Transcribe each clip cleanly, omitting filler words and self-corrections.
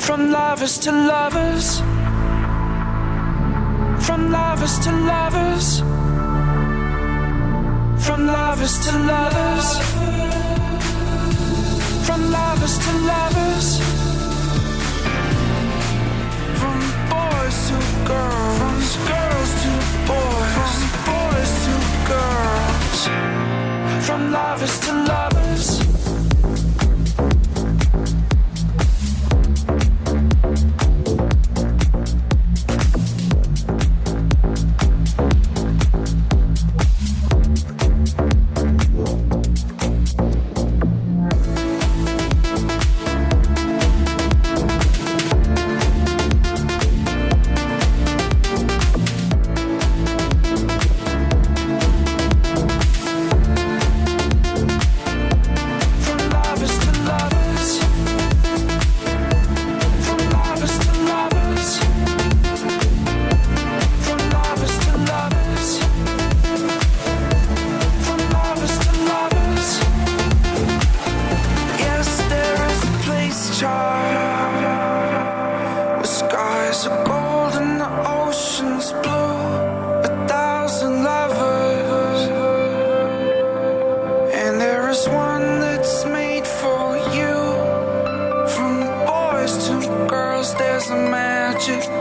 From lovers to lovers. From lovers to lovers. From lovers to lovers. From lovers to lovers. From boys to girls. From girls to boys. From boys to girls. From lovers to lovers.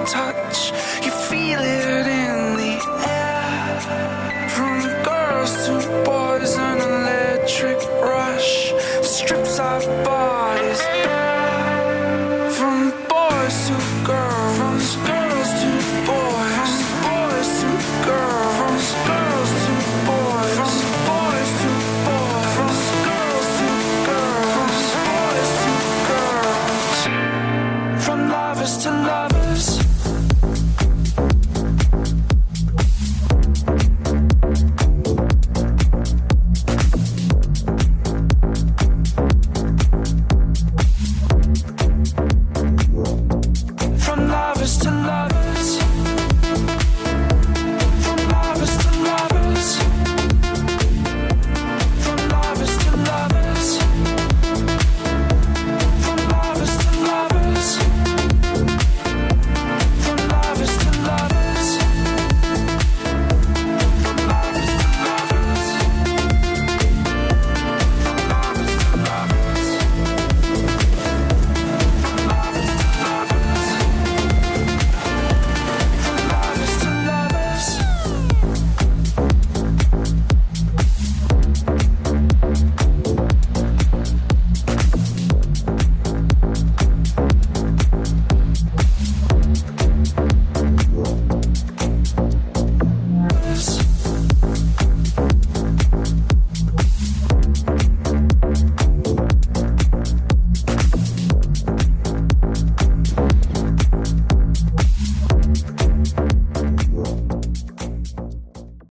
Touch, you feel it in the air. From girls to boys, an electric rush strips our bodies bare. From boys to girls, from girls to boys, from boys to girls, from girls to boys, from boys to boys, from girls to girls, from boys to girls. From lovers to lovers.